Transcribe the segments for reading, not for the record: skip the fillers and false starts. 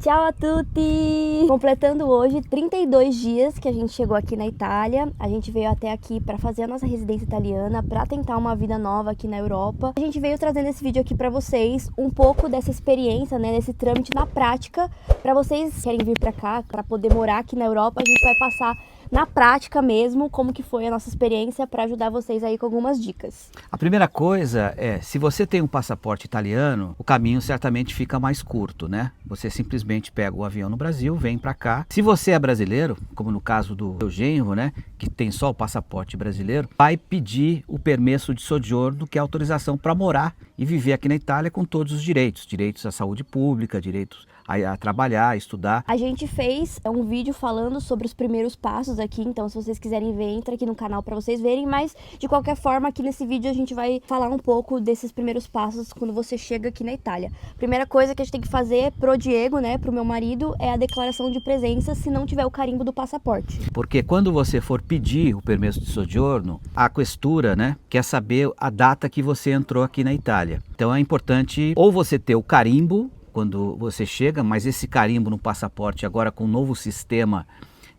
Ciao a tutti! Completando hoje 32 dias que a gente chegou aqui na Itália. A gente veio até aqui para fazer a nossa residência italiana, para tentar uma vida nova aqui na Europa. A gente veio trazendo esse vídeo aqui para vocês, um pouco dessa experiência, né, desse trâmite na prática. Para vocês que querem vir para cá, para poder morar aqui na Europa, a gente vai passar na prática mesmo como que foi a nossa experiência para ajudar vocês aí com algumas dicas. A primeira coisa é, se você tem um passaporte italiano, o caminho certamente fica mais curto, né? Você simplesmente pega o avião no Brasil, vem para cá. Se você é brasileiro, como no caso do meu genro, né, que tem só o passaporte brasileiro, vai pedir o permesso de soggiorno, que é a autorização para morar e viver aqui na Itália com todos os direitos. Direitos à saúde pública, direitos a trabalhar, a estudar. A gente fez um vídeo falando sobre os primeiros passos aqui, então se vocês quiserem ver, entra aqui no canal para vocês verem, mas de qualquer forma aqui nesse vídeo a gente vai falar um pouco desses primeiros passos quando você chega aqui na Itália. Primeira coisa que a gente tem que fazer pro Diego, né, pro meu marido, é a declaração de presença se não tiver o carimbo do passaporte. Porque quando você for pedir o permesso de soggiorno, a questura, né, quer saber a data que você entrou aqui na Itália. Então é importante ou você ter o carimbo quando você chega, mas esse carimbo no passaporte agora com o novo sistema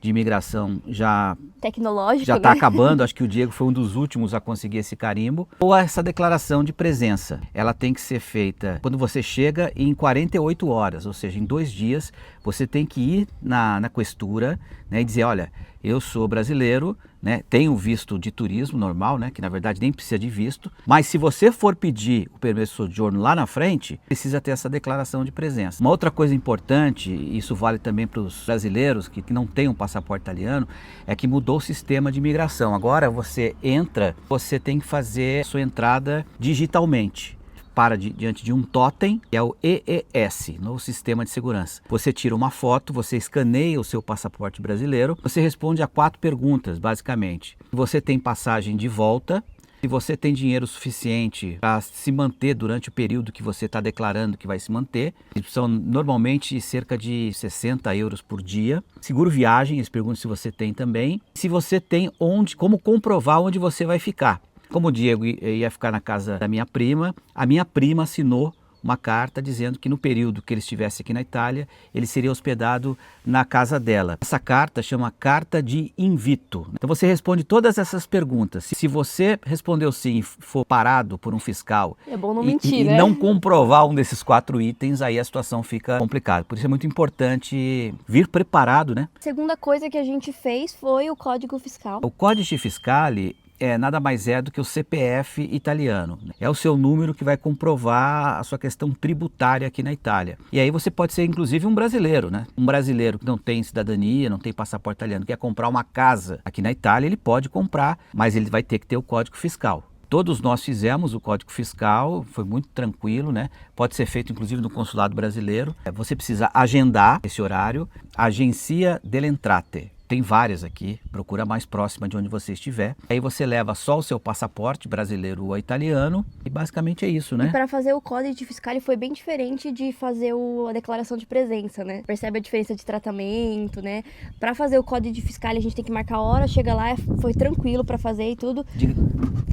de imigração já Tecnológico, já está né? acabando, acho que o Diego foi um dos últimos a conseguir esse carimbo, ou essa declaração de presença. Ela tem que ser feita quando você chega em 48 horas, ou seja, em 2 dias, você tem que ir na questura, né, e dizer, olha, eu sou brasileiro, né, tenho visto de turismo normal, né, que na verdade nem precisa de visto, mas se você for pedir o permesso de soggiorno lá na frente, precisa ter essa declaração de presença. Uma outra coisa importante, e isso vale também para os brasileiros que não têm um passaporte italiano, é que mudou o sistema de imigração. Agora você entra, você tem que fazer a sua entrada digitalmente. Para diante de um totem, que é o EES, no sistema de segurança. Você tira uma foto, você escaneia o seu passaporte brasileiro, você responde a 4 perguntas, basicamente. Você tem passagem de volta, se você tem dinheiro suficiente para se manter durante o período que você está declarando que vai se manter. São normalmente cerca de 60 euros por dia. Seguro viagem, eles perguntam se você tem também. Se você tem como comprovar onde você vai ficar. Como o Diego ia ficar na casa da minha prima, a minha prima assinou uma carta dizendo que no período que ele estivesse aqui na Itália, ele seria hospedado na casa dela. Essa carta chama Carta de Invito. Então você responde todas essas perguntas. Se você respondeu sim e for parado por um fiscal É bom não mentir, e né? não comprovar um desses 4 itens, aí a situação fica complicada. Por isso é muito importante vir preparado, né? A segunda coisa que a gente fez foi o Código Fiscal. O Codice Fiscale nada mais é do que o CPF italiano. É o seu número que vai comprovar a sua questão tributária aqui na Itália. E aí você pode ser inclusive um brasileiro, né? Um brasileiro que não tem cidadania, não tem passaporte italiano, quer comprar uma casa aqui na Itália, ele pode comprar, mas ele vai ter que ter o Código Fiscal. Todos nós fizemos o Código Fiscal, foi muito tranquilo, né? Pode ser feito inclusive no consulado brasileiro. Você precisa agendar esse horário. Agência delle Entrate. Tem várias aqui, procura a mais próxima de onde você estiver. Aí você leva só o seu passaporte brasileiro ou italiano e basicamente é isso, né? E para fazer o Código Fiscal foi bem diferente de fazer a declaração de presença, né? Percebe a diferença de tratamento, né? Para fazer o Código Fiscal a gente tem que marcar a hora, chega lá, foi tranquilo para fazer e tudo.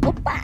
Opa!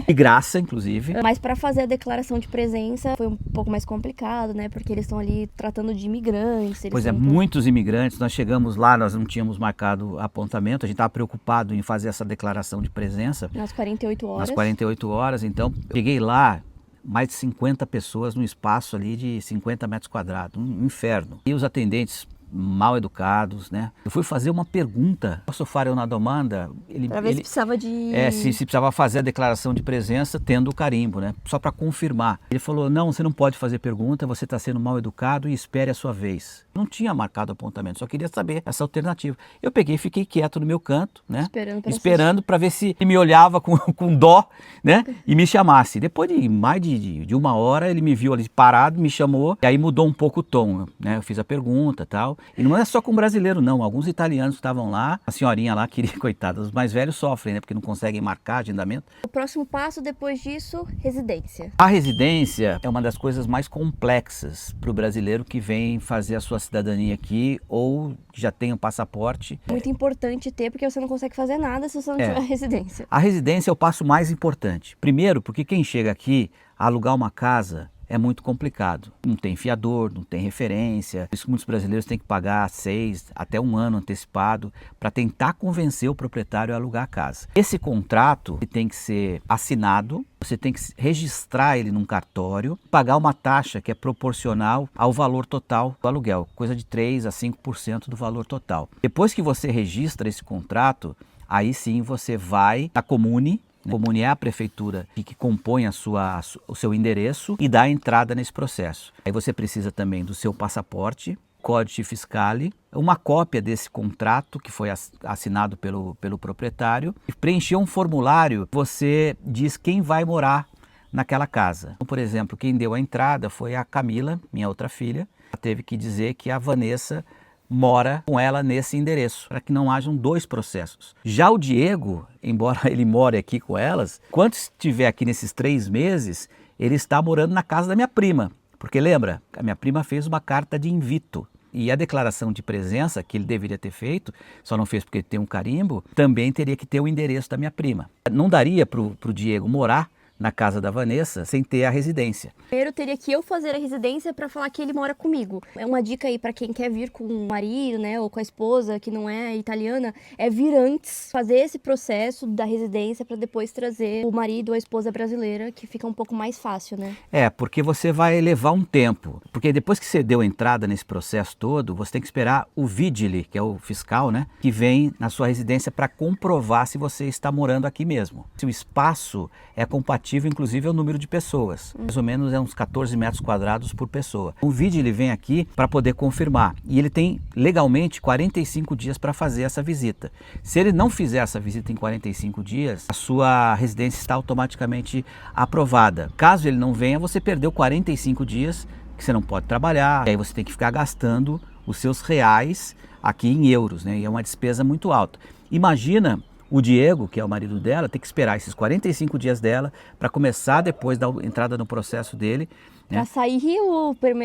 De graça, inclusive. Mas para fazer a declaração de presença foi um pouco mais complicado, né? Porque eles estão ali tratando de imigrantes. Pois é, muitos imigrantes. Nós chegamos lá, nós não tínhamos marcado apontamento, a gente estava preocupado em fazer essa declaração de presença. Nas 48 horas. Nas 48 horas, então, cheguei lá, mais de 50 pessoas num espaço ali de 50 metros quadrados, um inferno. E os atendentes mal educados, né? Eu fui fazer uma pergunta, posso fare una domanda? Para ver se precisava de... se precisava fazer a declaração de presença tendo o carimbo, né? Só para confirmar. Ele falou, não, você não pode fazer pergunta, você está sendo mal educado e espere a sua vez. Não tinha marcado apontamento, só queria saber essa alternativa. Eu peguei e fiquei quieto no meu canto, né? Esperando para ver se ele me olhava com dó, né? E me chamasse. Depois de mais de 1 hora, ele me viu ali parado, me chamou, e aí mudou um pouco o tom, né? Eu fiz a pergunta e tal. E não é só com brasileiro, não. Alguns italianos estavam lá, a senhorinha lá queria, coitada, os mais velhos sofrem, né? Porque não conseguem marcar agendamento. O próximo passo, depois disso, residência. A residência é uma das coisas mais complexas para o brasileiro que vem fazer a sua cidadania aqui ou já tem um passaporte. Muito importante ter, porque você não consegue fazer nada se você não tiver residência. A residência é o passo mais importante. Primeiro, porque quem chega aqui, alugar uma casa é muito complicado. Não tem fiador, não tem referência. Por isso que muitos brasileiros têm que pagar 6 até 1 ano antecipado para tentar convencer o proprietário a alugar a casa. Esse contrato tem que ser assinado, você tem que registrar ele num cartório, pagar uma taxa que é proporcional ao valor total do aluguel, coisa de 3 a 5% do valor total. Depois que você registra esse contrato, aí sim você vai na Comune. A Comune é a prefeitura que compõe o seu endereço e dá a entrada nesse processo. Aí você precisa também do seu passaporte, códice fiscale, uma cópia desse contrato que foi assinado pelo proprietário. E preencher um formulário, você diz quem vai morar naquela casa. Então, por exemplo, quem deu a entrada foi a Camila, minha outra filha. Ela teve que dizer que a Vanessa mora com ela nesse endereço, para que não hajam 2 processos. Já o Diego, embora ele more aqui com elas, quando estiver aqui nesses 3 meses, ele está morando na casa da minha prima. Porque lembra, a minha prima fez uma carta de invito. E a declaração de presença, que ele deveria ter feito, só não fez porque tem um carimbo, também teria que ter o endereço da minha prima. Não daria para o Diego morar na casa da Vanessa sem ter a residência. Primeiro teria que eu fazer a residência para falar que ele mora comigo. É uma dica aí para quem quer vir com o marido, né, ou com a esposa que não é italiana, é vir antes, fazer esse processo da residência para depois trazer o marido ou a esposa brasileira, que fica um pouco mais fácil, né? Porque você vai levar um tempo. Porque depois que você deu entrada nesse processo todo, você tem que esperar o vigile, que é o fiscal, né, que vem na sua residência para comprovar se você está morando aqui mesmo. Se o espaço é compatível, inclusive, é o número de pessoas. Mais ou menos é uns 14 metros quadrados por pessoa. O vídeo ele vem aqui para poder confirmar. E ele tem legalmente 45 dias para fazer essa visita. Se ele não fizer essa visita em 45 dias, a sua residência está automaticamente aprovada. Caso ele não venha, você perdeu 45 dias que você não pode trabalhar. E aí você tem que ficar gastando os seus reais aqui em euros, né? E é uma despesa muito alta. Imagina o Diego, que é o marido dela, tem que esperar esses 45 dias dela para começar depois da entrada no processo dele. Para sair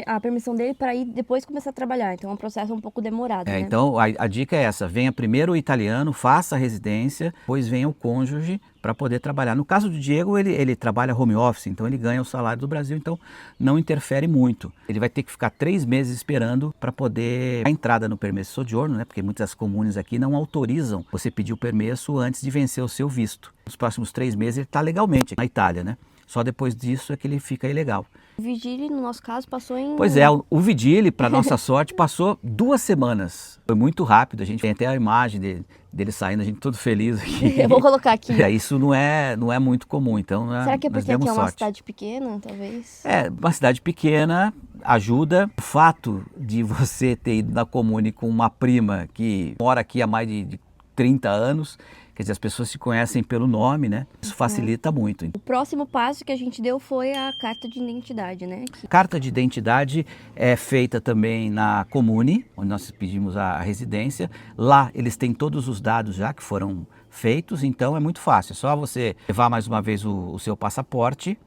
a permissão dele para ir depois começar a trabalhar. Então é um processo um pouco demorado, né? Então a dica é essa, venha primeiro o italiano, faça a residência, depois venha o cônjuge para poder trabalhar. No caso do Diego, ele trabalha home office, então ele ganha o salário do Brasil, então não interfere muito. Ele vai ter que ficar 3 meses esperando para poder a entrada no permesso soggiorno, né? Porque muitas comunes aqui não autorizam você pedir o permesso antes de vencer o seu visto. Nos próximos 3 meses ele está legalmente na Itália, né? Só depois disso é que ele fica ilegal. O Vigile, no nosso caso, passou em... Pois é, o Vigile, para nossa sorte, passou 2 semanas. Foi muito rápido, a gente tem até a imagem dele saindo, a gente todo feliz aqui. Eu vou colocar aqui. Isso não é muito comum, então será que é porque aqui é uma sorte. cidade pequena, talvez? Uma cidade pequena ajuda. O fato de você ter ido na Comune com uma prima que mora aqui há mais de 30 anos... Quer dizer, as pessoas se conhecem pelo nome, né? Isso facilita muito. O próximo passo que a gente deu foi a carta de identidade, né? A carta de identidade é feita também na Comune, onde nós pedimos a residência. Lá eles têm todos os dados já que foram feitos, então é muito fácil. É só você levar mais uma vez o seu passaporte.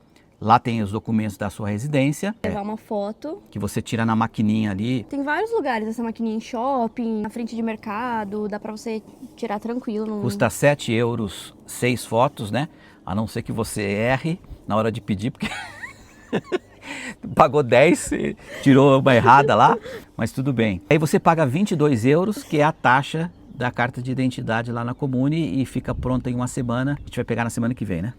Lá tem os documentos da sua residência. Levar uma foto. Que você tira na maquininha ali. Tem vários lugares essa maquininha, em shopping, na frente de mercado, dá pra você tirar tranquilo. Custa 7 euros 6 fotos, né? A não ser que você erre na hora de pedir, porque pagou 10 e tirou uma errada lá, mas tudo bem. Aí você paga 22 euros, que é a taxa da carta de identidade lá na Comune e fica pronta em 1 semana. A gente vai pegar na semana que vem, né?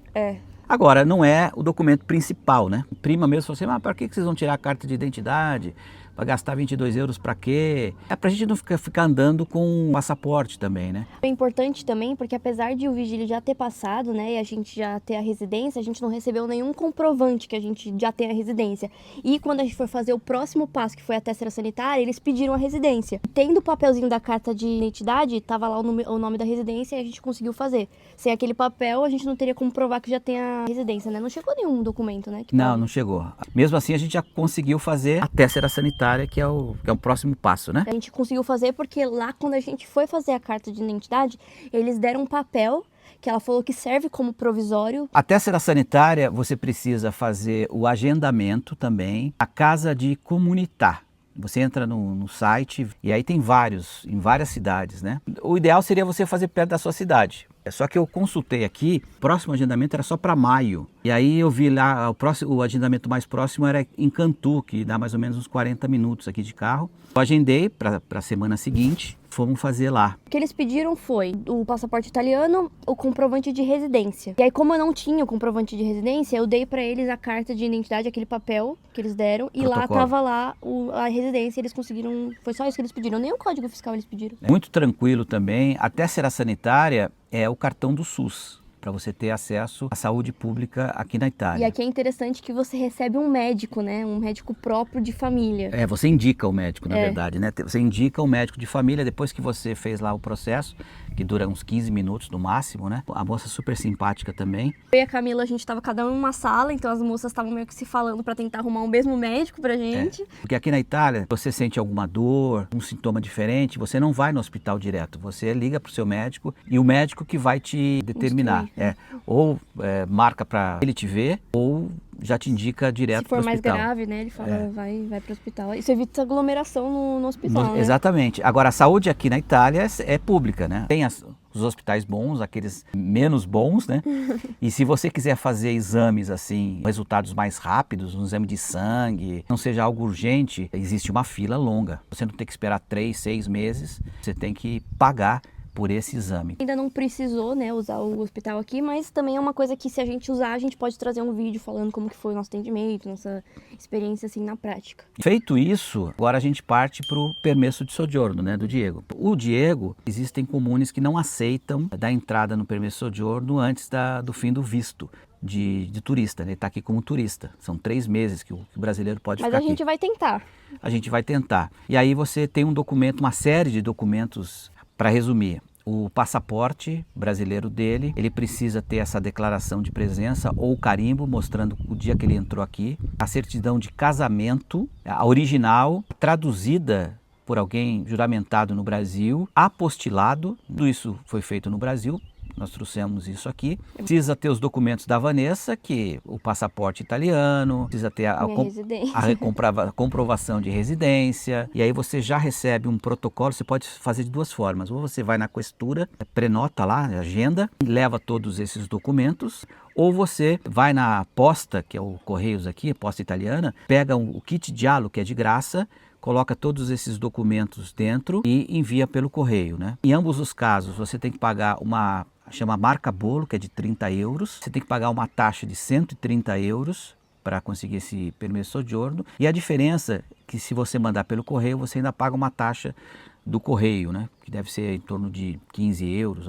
Agora, não é o documento principal, né? Prima mesmo falou assim, mas para que vocês vão tirar a carta de identidade? Vai gastar 22 euros para quê? É pra gente não ficar andando com passaporte também, né? É importante também, porque apesar de o vigílio já ter passado, né, e a gente já ter a residência, a gente não recebeu nenhum comprovante que a gente já tem a residência. E quando a gente foi fazer o próximo passo, que foi a tessera sanitária, eles pediram a residência. Tendo o papelzinho da carta de identidade, tava lá o nome da residência e a gente conseguiu fazer. Sem aquele papel, a gente não teria como provar que já tem a residência, né? Não chegou nenhum documento, né? Não chegou. Mesmo assim, a gente já conseguiu fazer a tessera sanitária, que é o próximo passo, né? A gente conseguiu fazer porque lá, quando a gente foi fazer a carta de identidade, eles deram um papel que ela falou que serve como provisório. A tessera sanitária, você precisa fazer o agendamento também, a casa de comunità. Você entra no site e aí tem vários, em várias cidades, né? O ideal seria você fazer perto da sua cidade. Só que eu consultei aqui, o próximo agendamento era só para maio. E aí eu vi lá, o agendamento mais próximo era em Cantu, que dá mais ou menos uns 40 minutos aqui de carro. Eu agendei para a semana seguinte, fomos fazer lá. O que eles pediram foi o passaporte italiano, o comprovante de residência. E aí, como eu não tinha o comprovante de residência, eu dei pra eles a carta de identidade, aquele papel que eles deram, e lá tava lá a residência, eles conseguiram, foi só isso que eles pediram, nem o código fiscal eles pediram. Muito tranquilo também, até ser a sanitária é o cartão do SUS, para você ter acesso à saúde pública aqui na Itália. E aqui é interessante que você recebe um médico, né? Um médico próprio de família. É, você indica o médico, na verdade, né? Você indica o médico de família depois que você fez lá o processo, que dura uns 15 minutos no máximo, né? A moça super simpática também. Eu e a Camila, a gente tava cada um em uma sala, então as moças estavam meio que se falando para tentar arrumar o mesmo médico pra gente. Porque aqui na Itália, você sente alguma dor, um sintoma diferente, você não vai no hospital direto, você liga pro seu médico e o médico que vai te determinar. Ou marca para ele te ver, ou já te indica direto para o hospital. Se for mais grave, né, ele fala, vai para o hospital. Isso evita aglomeração no hospital, né? Exatamente. Agora, a saúde aqui na Itália é pública, né? Tem os hospitais bons, aqueles menos bons, né? E se você quiser fazer exames, assim, resultados mais rápidos, um exame de sangue, não seja algo urgente, existe uma fila longa. Você não tem que esperar 3, 6 meses, você tem que pagar por esse exame. Ainda não precisou, né, usar o hospital aqui, mas também é uma coisa que se a gente usar, a gente pode trazer um vídeo falando como que foi o nosso atendimento, nossa experiência assim na prática. Feito isso, agora a gente parte para o permesso de soggiorno, né, do Diego. O Diego, existem comunes que não aceitam dar entrada no permesso de soggiorno antes do fim do visto de turista, né? Ele está aqui como turista. São 3 meses que o brasileiro pode ficar aqui. Mas a gente vai tentar. A gente vai tentar. E aí você tem um documento, uma série de documentos. Para resumir, o passaporte brasileiro dele, ele precisa ter essa declaração de presença ou o carimbo mostrando o dia que ele entrou aqui, a certidão de casamento, a original, traduzida por alguém juramentado no Brasil, apostilado, tudo isso foi feito no Brasil. Nós trouxemos isso aqui. Precisa ter os documentos da Vanessa, que o passaporte italiano, precisa ter a comprovação de residência. E aí você já recebe um protocolo, você pode fazer de 2 formas. Ou você vai na questura, prenota lá, agenda, leva todos esses documentos. Ou você vai na posta, que é o Correios aqui, a posta italiana, pega o kit giallo, que é de graça, coloca todos esses documentos dentro e envia pelo correio, né? Em ambos os casos, você tem que pagar chama marca bolo, que é de 30 euros. Você tem que pagar uma taxa de 130 euros para conseguir esse permesso soggiorno. E a diferença é que se você mandar pelo correio, você ainda paga uma taxa do correio, né? Que deve ser em torno de 15 euros,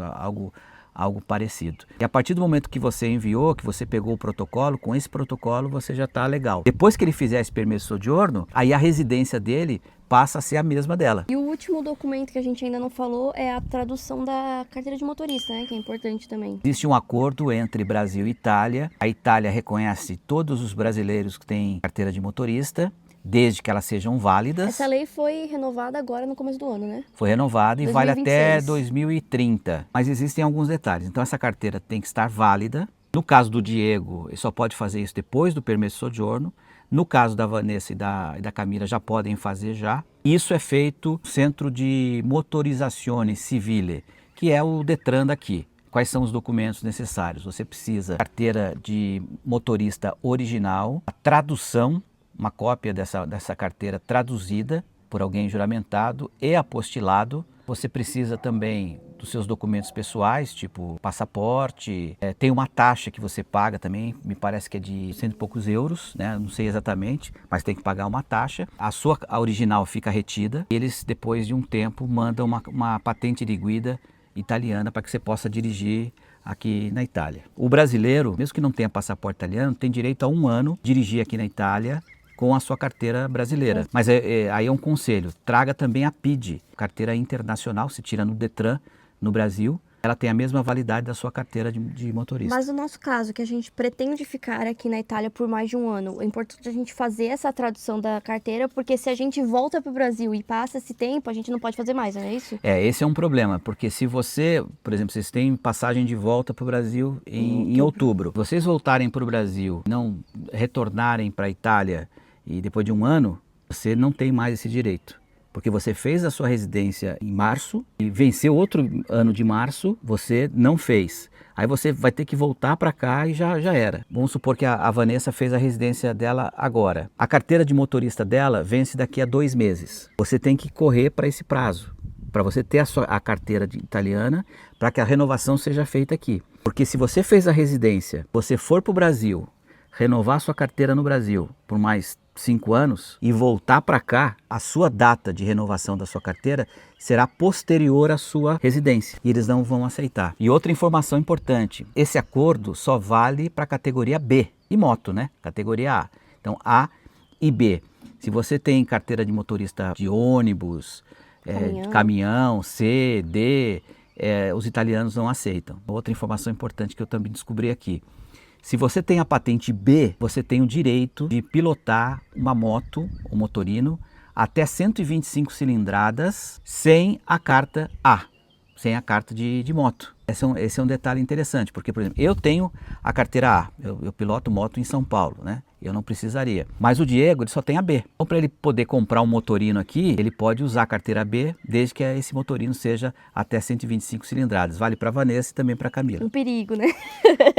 algo parecido. E a partir do momento que você enviou, que você pegou o protocolo, com esse protocolo você já está legal. Depois que ele fizer esse permesso soggiorno, aí a residência dele passa a ser a mesma dela. E o último documento que a gente ainda não falou é a tradução da carteira de motorista, né? Que é importante também. Existe um acordo entre Brasil e Itália. A Itália reconhece todos os brasileiros que têm carteira de motorista, desde que elas sejam válidas. Essa lei foi renovada agora no começo do ano, né? Foi renovada e 2026. vale até 2030. Mas existem alguns detalhes. Então essa carteira tem que estar válida. No caso do Diego, ele só pode fazer isso depois do permesso soggiorno. No caso da Vanessa e da Camila, já podem fazer já. Isso é feito no Centro de Motorizzazione Civile, que é o Detran daqui. Quais são os documentos necessários? Você precisa carteira de motorista original, a tradução, uma cópia dessa carteira traduzida por alguém juramentado e apostilado. Você precisa também dos seus documentos pessoais, tipo passaporte. Tem uma taxa que você paga também, me parece que é de 100 e poucos euros, né? Não sei exatamente, mas tem que pagar uma taxa. A original fica retida. Eles, depois de um tempo, mandam uma patente de guida italiana para que você possa dirigir aqui na Itália. O brasileiro, mesmo que não tenha passaporte italiano, tem direito a 1 ano de dirigir aqui na Itália com a sua carteira brasileira. Mas aí é um conselho, traga também a PID, carteira internacional, se tira no Detran, no Brasil, ela tem a mesma validade da sua carteira de motorista. Mas no nosso caso, que a gente pretende ficar aqui na Itália por mais de 1 ano, é importante a gente fazer essa tradução da carteira, porque se a gente volta para o Brasil e passa esse tempo, a gente não pode fazer mais, não é isso? Esse é um problema, porque se você, por exemplo, vocês têm passagem de volta para o Brasil em outubro, vocês voltarem para o Brasil, não retornarem para a Itália e depois de 1 ano, você não tem mais esse direito. Porque você fez a sua residência em março e venceu outro ano de março, você não fez. Aí você vai ter que voltar para cá e já era. Vamos supor que a Vanessa fez a residência dela agora. A carteira de motorista dela vence daqui a 2 meses. Você tem que correr para esse prazo, para você ter a carteira italiana, para que a renovação seja feita aqui. Porque se você fez a residência, você for para o Brasil, renovar sua carteira no Brasil por mais 5 anos e voltar para cá, a sua data de renovação da sua carteira será posterior à sua residência e eles não vão aceitar. E outra informação importante, esse acordo só vale para a categoria B e moto, né? Categoria A. Então A e B. Se você tem carteira de motorista de ônibus, de caminhão, C, D, os italianos não aceitam. Outra informação importante que eu também descobri aqui. Se você tem a patente B, você tem o direito de pilotar uma moto, um motorino, até 125 cilindradas sem a carta A, sem a carta de moto. Esse é um detalhe interessante, porque, por exemplo, eu tenho a carteira A, eu piloto moto em São Paulo, né? Eu não precisaria. Mas o Diego, ele só tem a B. Então, para ele poder comprar um motorino aqui, ele pode usar a carteira B, desde que esse motorino seja até 125 cilindradas. Vale para a Vanessa e também para a Camila. Um perigo, né?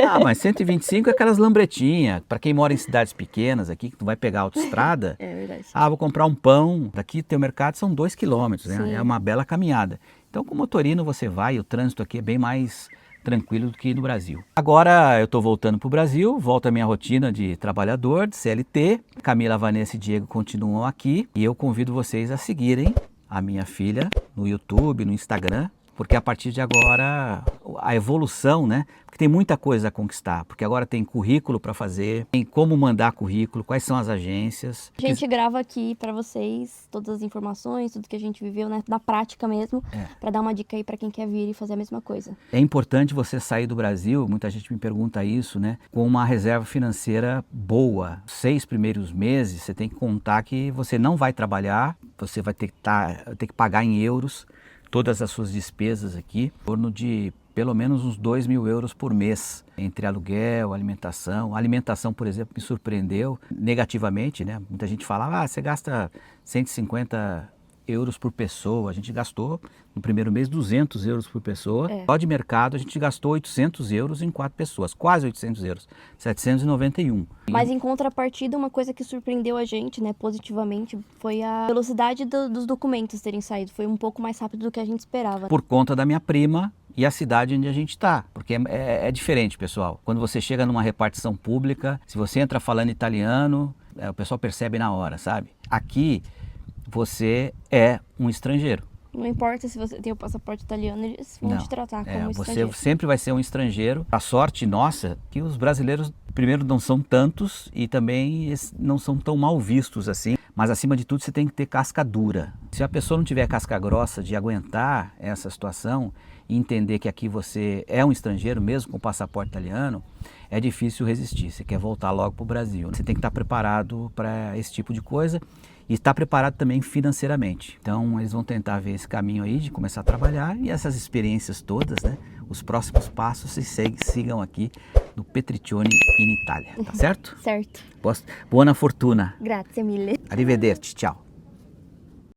Ah, mas 125 é aquelas lambretinhas. Para quem mora em cidades pequenas aqui, que tu vai pegar a autoestrada. É verdade. Ah, vou comprar um pão. Daqui teu mercado são 2 quilômetros, né? Sim. É uma bela caminhada. Então, com o motorino você vai, o trânsito aqui é bem mais tranquilo do que no Brasil. Agora eu estou voltando para o Brasil, volto à minha rotina de trabalhador, de CLT. Camila, Vanessa e Diego continuam aqui e eu convido vocês a seguirem a minha filha no YouTube, no Instagram, porque a partir de agora a evolução, né? Porque tem muita coisa a conquistar, porque agora tem currículo para fazer, tem como mandar currículo, quais são as agências. A gente grava aqui para vocês todas as informações, tudo que a gente viveu, né, na prática mesmo, para dar uma dica aí para quem quer vir e fazer a mesma coisa. É importante você sair do Brasil, muita gente me pergunta isso, né, com uma reserva financeira boa. 6 primeiros meses você tem que contar que você não vai trabalhar, você vai ter que pagar em euros todas as suas despesas aqui, em torno de pelo menos uns 2.000 euros por mês, entre aluguel, alimentação. A alimentação, por exemplo, me surpreendeu negativamente, né? Muita gente fala, você gasta 150 euros por pessoa. A gente gastou, no primeiro mês, 200 euros por pessoa. Só de mercado, a gente gastou 800 euros em 4 pessoas, quase 800 euros, 791. Mas em contrapartida, uma coisa que surpreendeu a gente, né, positivamente, foi a velocidade dos documentos terem saído. Foi um pouco mais rápido do que a gente esperava. Por conta da minha prima e a cidade onde a gente está, porque é diferente, pessoal. Quando você chega numa repartição pública, se você entra falando italiano, o pessoal percebe na hora, sabe? Aqui, você é um estrangeiro. Não importa se você tem o passaporte italiano, eles vão te tratar como estrangeiro. Você sempre vai ser um estrangeiro. A sorte nossa que os brasileiros, primeiro, não são tantos e também não são tão mal vistos assim. Mas, acima de tudo, você tem que ter casca dura. Se a pessoa não tiver casca grossa de aguentar essa situação e entender que aqui você é um estrangeiro, mesmo com passaporte italiano, é difícil resistir. Você quer voltar logo para o Brasil. Você tem que estar preparado para esse tipo de coisa e estar preparado também financeiramente. Então, eles vão tentar ver esse caminho aí de começar a trabalhar e essas experiências todas, né? Os próximos passos sigam aqui no Petriccioni in Italia, tá certo? Certo. Buona fortuna. Grazie mille. Arrivederci, tchau.